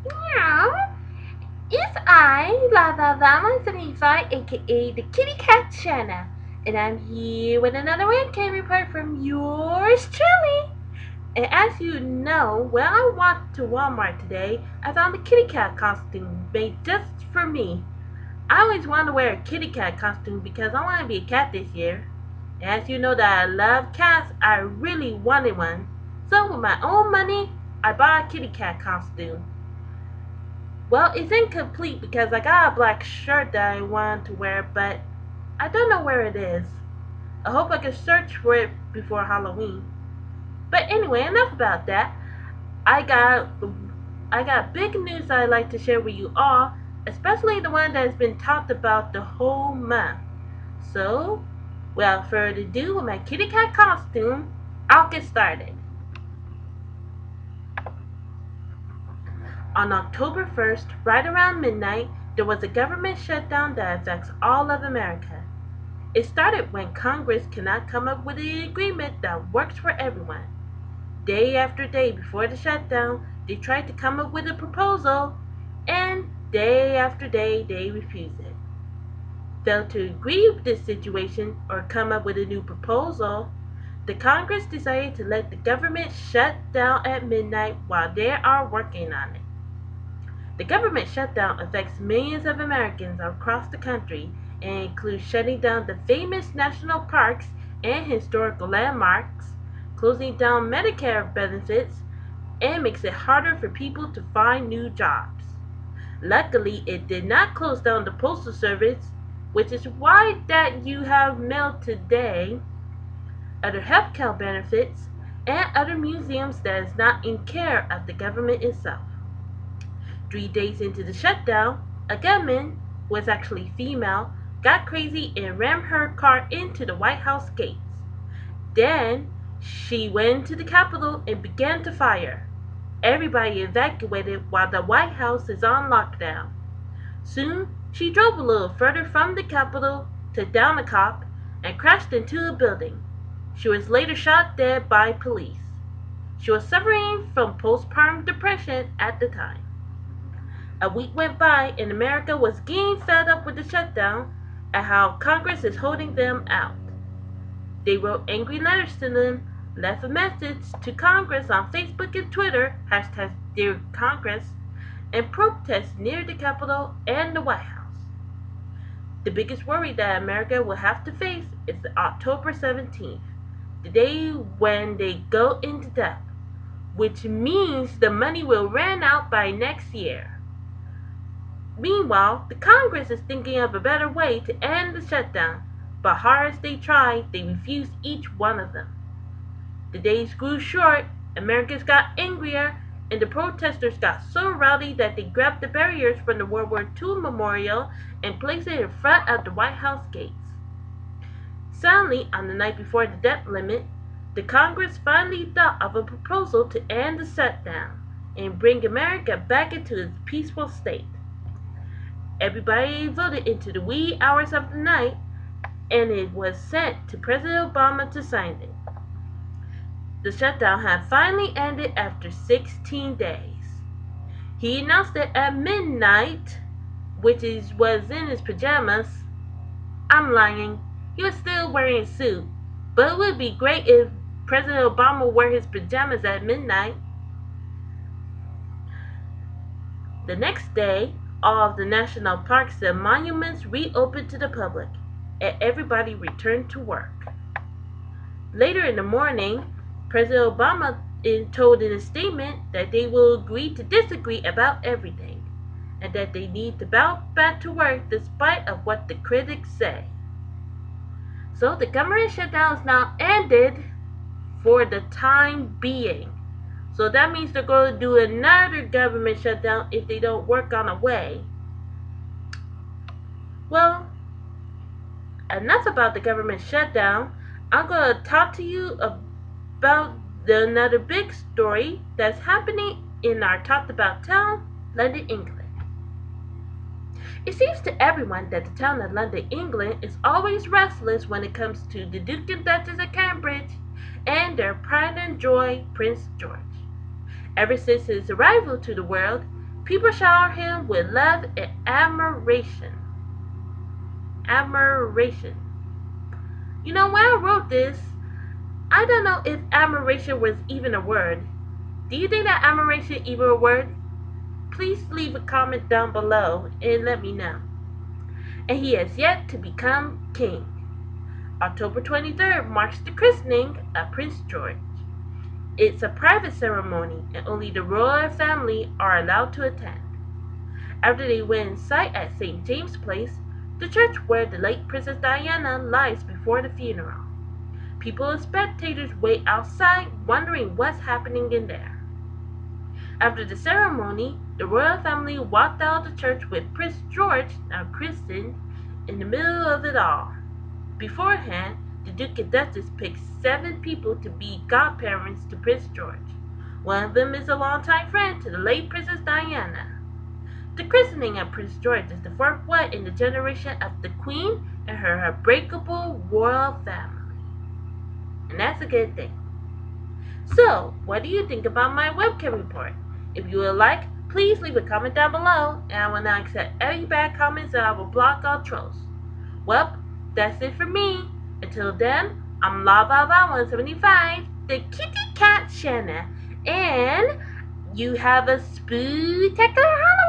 Meow. It's I, my Levi, aka the Kitty Cat Shanna, and I'm here with another webcam report from yours truly. And as you know, when I walked to Walmart today, I found a kitty cat costume made just for me. I always wanted to wear a kitty cat costume because I want to be a cat this year. And as you know that I love cats, I really wanted one. So with my own money, I bought a kitty cat costume. Well, it's incomplete because I got a black shirt that I wanted to wear, but I don't know where it is. I hope I can search for it before Halloween. But anyway, enough about that. I got I got big news that I'd like to share with you all, especially the one that has been talked about the whole month. So, without further ado, with my kitty cat costume, I'll get started. On October 1st, right around midnight, there was a government shutdown that affects all of America. It started when Congress cannot come up with an agreement that works for everyone. Day after day before the shutdown, they tried to come up with a proposal, and day after day, they refused it. Failed to agree with this situation or come up with a new proposal, the Congress decided to let the government shut down at midnight while they are working on it. The government shutdown affects millions of Americans across the country and includes shutting down the famous national parks and historical landmarks, closing down Medicare benefits, and makes it harder for people to find new jobs. Luckily, it did not close down the postal service, which is why that you have mail today, other healthcare benefits, and other museums that is not in care of the government itself. 3 days into the shutdown, a gunman, who was actually female, got crazy and rammed her car into the White House gates. Then she went to the Capitol and began to fire. Everybody evacuated while the White House is on lockdown. Soon, she drove a little further from the Capitol, took down a cop, and crashed into a building. She was later shot dead by police. She was suffering from postpartum depression at the time. A week went by and America was getting fed up with the shutdown and how Congress is holding them out. They wrote angry letters to them, left a message to Congress on Facebook and Twitter, hashtag Dear Congress, and protests near the Capitol and the White House. The biggest worry that America will have to face is October 17th, the day when they go into debt, which means the money will run out by next year. Meanwhile, the Congress is thinking of a better way to end the shutdown, but hard as they try, they refuse each one of them. The days grew short, Americans got angrier, and the protesters got so rowdy that they grabbed the barriers from the World War II memorial and placed it in front of the White House gates. Suddenly, on the night before the debt limit, the Congress finally thought of a proposal to end the shutdown and bring America back into its peaceful state. Everybody voted into the wee hours of the night, and it was sent to President Obama to sign it. The shutdown had finally ended after 16 days. He announced it at midnight, was in his pajamas. I'm lying. He was still wearing a suit, but it would be great if President Obama wore his pajamas at midnight. The next day, all of the national parks and monuments reopened to the public, and everybody returned to work. Later in the morning, President Obama told in a statement that they will agree to disagree about everything, and that they need to bounce back to work despite of what the critics say. So the government shutdown is now ended for the time being. So that means they're going to do another government shutdown if they don't work on a way. Well, enough about the government shutdown. I'm going to talk to you about another big story that's happening in our talked about town, London, England. It seems to everyone that the town of London, England is always restless when it comes to the Duke and Duchess of Cambridge and their pride and joy, Prince George. Ever since his arrival to the world, People shower him with love and admiration. Admiration. When I wrote this, I don't know if admiration was even a word. Do you think that admiration even a word? Please leave a comment down below and let me know. And he has yet to become king. October 23rd marks the christening of Prince George. It's a private ceremony and only the royal family are allowed to attend. After they went in sight at St. James Place, the church where the late Princess Diana lies before the funeral. People and spectators wait outside wondering what's happening in there. After the ceremony, the royal family walked out of the church with Prince George, now christened, in the middle of it all. Beforehand, the Duke and Duchess picked 7 people to be godparents to Prince George. One of them is a longtime friend to the late Princess Diana. The christening of Prince George is the 4th one in the generation of the Queen and her unbreakable royal family. And that's a good thing. So, what do you think about my webcam report? If you would like, please leave a comment down below, and I will not accept any bad comments and I will block all trolls. Well, that's it for me. Until then, I'm Lava175, the kitty cat Shanna, and you have a spectacular holiday.